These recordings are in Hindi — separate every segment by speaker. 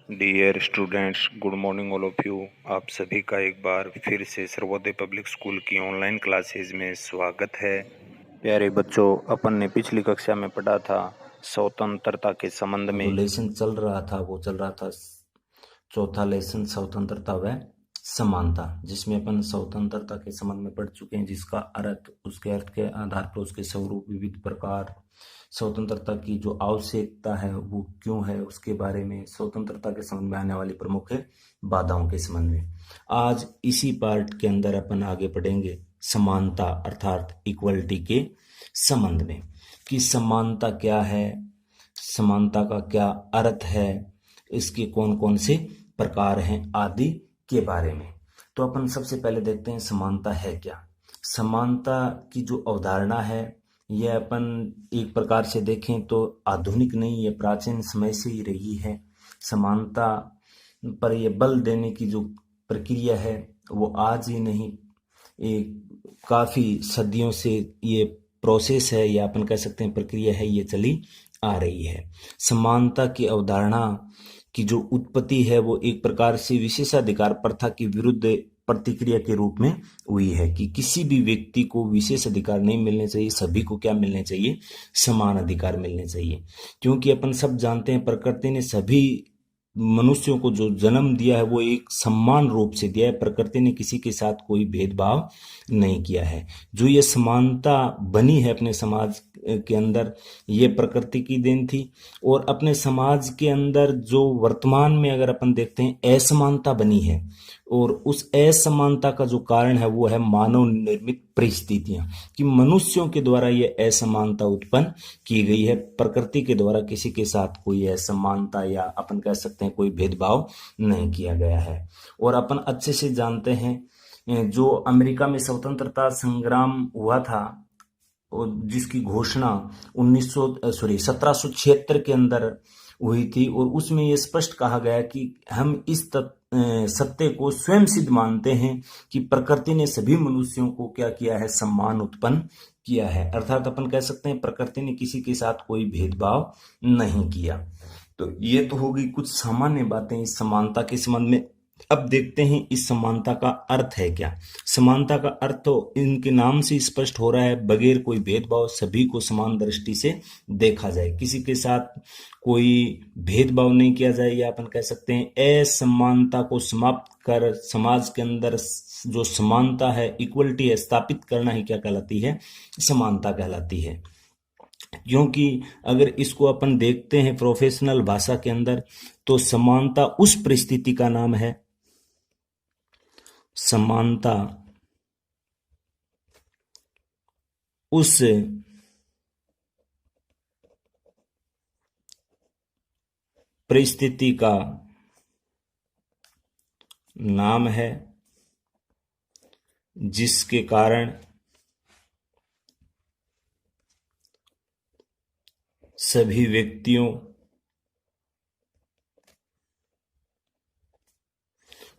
Speaker 1: Dear students, good morning all of you. आप सभी का एक बार फिर से सर्वोदय पब्लिक स्कूल की ऑनलाइन क्लासेज में स्वागत है। प्यारे बच्चों, अपन ने पिछली कक्षा में पढ़ा था स्वतंत्रता के संबंध में।
Speaker 2: जो लेसन चल रहा था वो चल रहा था चौथा लेसन स्वतंत्रता व समानता, जिसमें अपन स्वतंत्रता के संबंध में पढ़ चुके हैं, जिसका अर्थ, उसके अर्थ के आधार पर उसके स्वरूप, विविध प्रकार, स्वतंत्रता की जो आवश्यकता है वो क्यों है, उसके बारे में, स्वतंत्रता के संबंध में आने वाली प्रमुख बाधाओं के संबंध में। आज इसी पार्ट के अंदर अपन आगे पढ़ेंगे समानता अर्थात इक्वलिटी के संबंध में, कि समानता क्या है, समानता का क्या अर्थ है, इसके कौन कौन से प्रकार हैं आदि के बारे में। तो अपन सबसे पहले देखते हैं समानता है क्या। समानता की जो अवधारणा है यह अपन एक प्रकार से देखें तो आधुनिक नहीं, यह प्राचीन समय से ही रही है। समानता पर यह बल देने की जो प्रक्रिया है वो आज ही नहीं, एक काफी सदियों से ये प्रोसेस है, या अपन कह सकते हैं प्रक्रिया है, ये चली आ रही है। समानता की अवधारणा की जो उत्पत्ति है वो एक प्रकार से विशेषाधिकार प्रथा के विरुद्ध प्रतिक्रिया के रूप में हुई है, कि किसी भी व्यक्ति को विशेष अधिकार नहीं मिलने चाहिए, सभी को क्या मिलने चाहिए, समान अधिकार मिलने चाहिए। क्योंकि अपन सब जानते हैं प्रकृति ने सभी मनुष्यों को जो जन्म दिया है वो एक समान रूप से दिया है। प्रकृति ने किसी के साथ कोई भेदभाव नहीं किया है। जो ये समानता बनी है अपने समाज के अंदर, ये प्रकृति की देन थी। और अपने समाज के अंदर जो वर्तमान में अगर अपन देखते हैं असमानता बनी है, और उस असमानता का जो कारण है वो है मानव निर्मित परिस्थितियां, कि मनुष्यों के द्वारा ये असमानता उत्पन्न की गई है। प्रकृति के द्वारा किसी के साथ कोई असमानता या अपन कह सकते हैं कोई भेदभाव नहीं किया गया है। और अपन अच्छे से जानते हैं जो अमेरिका में स्वतंत्रता संग्राम हुआ था, और जिसकी घोषणा 1776 के अंदर हुई थी, और उसमें यह स्पष्ट कहा गया कि हम इस सत्य को स्वयं सिद्ध मानते हैं कि प्रकृति ने सभी मनुष्यों को क्या किया है, सम्मान उत्पन्न किया है। अर्थात अपन कह सकते हैं प्रकृति ने किसी के साथ कोई भेदभाव नहीं किया। तो ये तो होगी कुछ सामान्य बातें इस समानता के संबंध में। अब देखते हैं इस समानता का अर्थ है क्या। समानता का अर्थ तो इनके नाम से स्पष्ट हो रहा है, बगैर कोई भेदभाव सभी को समान दृष्टि से देखा जाए, किसी के साथ कोई भेदभाव नहीं किया जाए, या अपन कह सकते हैं असमानता को समाप्त कर समाज के अंदर जो समानता है, इक्वलिटी है, स्थापित करना ही क्या कहलाती है, समानता कहलाती है। क्योंकि अगर इसको अपन देखते हैं प्रोफेशनल भाषा के अंदर, तो समानता उस परिस्थिति का नाम है, समानता उस परिस्थिति का नाम है जिसके कारण सभी व्यक्तियों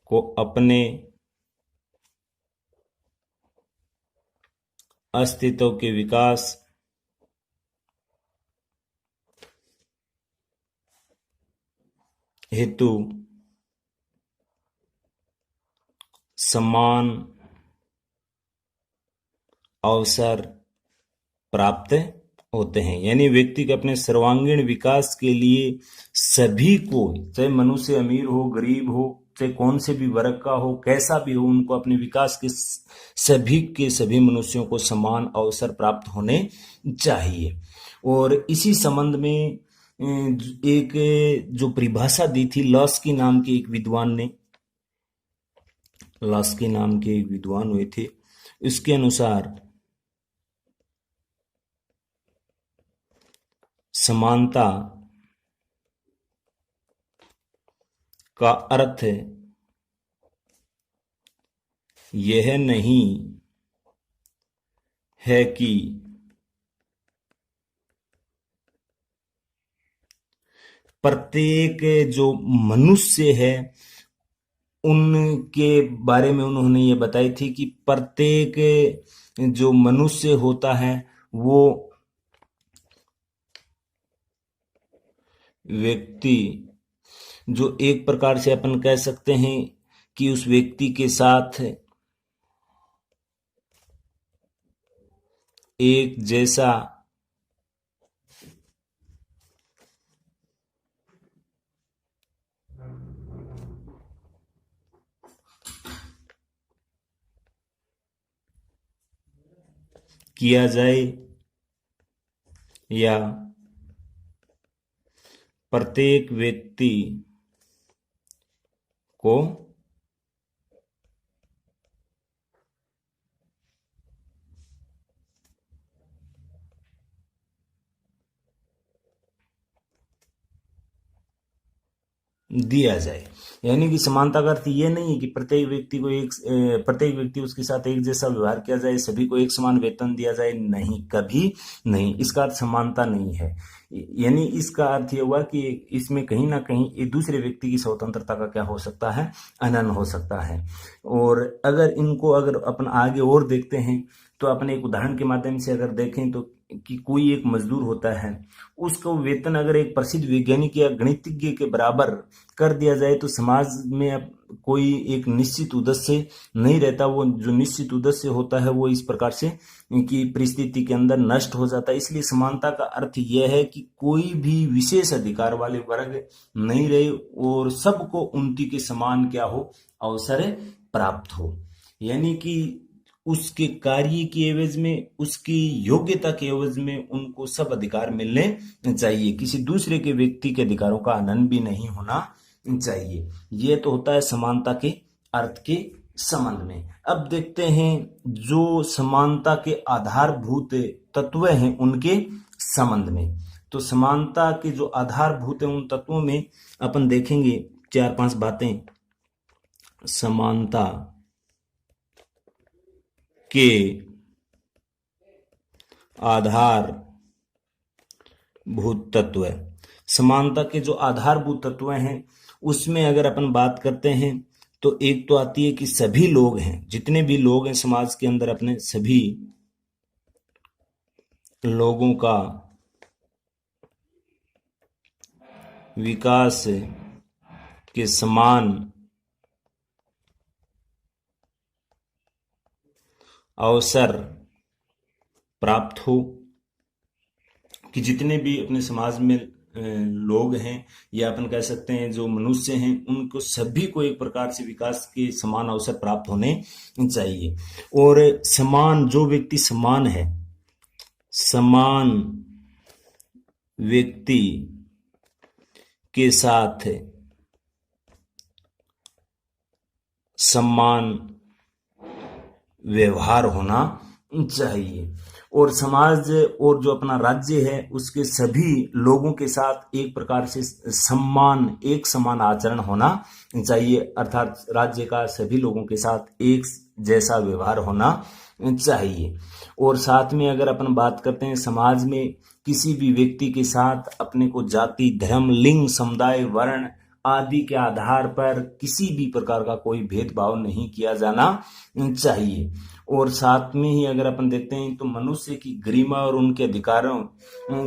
Speaker 2: को अपने अस्तित्व के विकास हेतु समान अवसर प्राप्त होते हैं। यानी व्यक्ति के अपने सर्वांगीण विकास के लिए सभी को, चाहे मनुष्य अमीर हो, गरीब हो, चाहे कौन से भी वर्ग का हो, कैसा भी हो, उनको अपने विकास के सभी मनुष्यों को समान अवसर प्राप्त होने चाहिए। और इसी संबंध में एक जो परिभाषा दी थी लॉस्की नाम के एक विद्वान ने, लॉस्की नाम के एक विद्वान हुए थे, इसके अनुसार समानता का अर्थ यह नहीं है कि प्रत्येक जो मनुष्य है उनके बारे में उन्होंने ये बताई थी कि प्रत्येक जो मनुष्य होता है वो व्यक्ति जो एक प्रकार से अपन कह सकते हैं कि उस व्यक्ति के साथ एक जैसा किया जाए या प्रत्येक व्यक्ति को दिया जाए। यानी कि समानता का अर्थ ये नहीं है कि प्रत्येक व्यक्ति उसके साथ एक जैसा व्यवहार किया जाए, सभी को एक समान वेतन दिया जाए, नहीं, कभी नहीं, इसका अर्थ समानता नहीं है। यानी इसका अर्थ ये हुआ कि इसमें कहीं ना कहीं एक दूसरे व्यक्ति की स्वतंत्रता का क्या हो सकता है, हनन हो सकता है। और अगर अपन आगे और देखते हैं तो अपने एक उदाहरण के माध्यम से अगर देखें तो कि कोई एक मजदूर होता है, उसको वेतन अगर एक प्रसिद्ध वैज्ञानिक या गणितज्ञ के बराबर कर दिया जाए तो समाज में अब कोई एक निश्चित उद्देश्य नहीं रहता। वो जो निश्चित उद्देश्य होता है वो इस प्रकार से की परिस्थिति के अंदर नष्ट हो जाता है। इसलिए समानता का अर्थ यह है कि कोई भी विशेष अधिकार वाले वर्ग नहीं रहे और सबको उन्नति के समान क्या हो, अवसर प्राप्त हो। यानी कि उसके कार्य की एवज में, उसकी योग्यता के एवज में उनको सब अधिकार मिलने चाहिए। किसी दूसरे के व्यक्ति के अधिकारों का हनन भी नहीं होना चाहिए। यह तो होता है समानता के अर्थ के संबंध में। अब देखते हैं जो समानता के आधारभूत तत्व हैं उनके संबंध में। तो समानता के जो आधारभूत हैं उन तत्वों में अपन देखेंगे 4-5 बातें। समानता के आधारभूत तत्व, समानता के जो आधारभूत तत्व हैं उसमें अगर अपन बात करते हैं तो एक तो आती है कि सभी लोग हैं, जितने भी लोग हैं समाज के अंदर, अपने सभी लोगों का विकास के समान अवसर प्राप्त हो। कि जितने भी अपने समाज में लोग हैं या अपन कह सकते हैं जो मनुष्य हैं, उनको सभी को एक प्रकार से विकास के समान अवसर प्राप्त होने चाहिए। और समान, जो व्यक्ति समान है, समान व्यक्ति के साथ सम्मान व्यवहार होना चाहिए। और समाज और जो अपना राज्य है उसके सभी लोगों के साथ एक प्रकार से एक समान आचरण होना चाहिए। अर्थात राज्य का सभी लोगों के साथ एक जैसा व्यवहार होना चाहिए। और साथ में अगर अपन बात करते हैं समाज में किसी भी व्यक्ति के साथ अपने को जाति, धर्म, लिंग, समुदाय, वर्ण आदि के आधार पर किसी भी प्रकार का कोई भेदभाव नहीं किया जाना चाहिए। और साथ में ही अगर अपन देखते हैं तो मनुष्य की गरिमा और उनके अधिकारों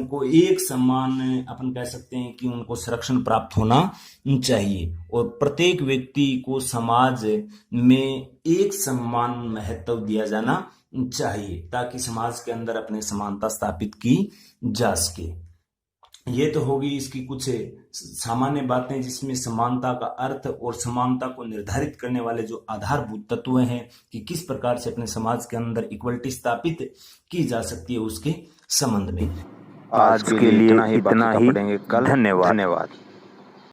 Speaker 2: को एक समान अपन कह सकते हैं कि उनको संरक्षण प्राप्त होना चाहिए। और प्रत्येक व्यक्ति को समाज में एक समान महत्व दिया जाना चाहिए ताकि समाज के अंदर अपने समानता स्थापित की जा सके। ये तो होगी इसकी कुछ सामान्य बातें जिसमें समानता का अर्थ और समानता को निर्धारित करने वाले जो आधारभूत तत्व हैं कि किस प्रकार से अपने समाज के अंदर इक्वलिटी स्थापित की जा सकती है उसके संबंध में।
Speaker 1: आज के लिए इतना ही। धन्यवाद।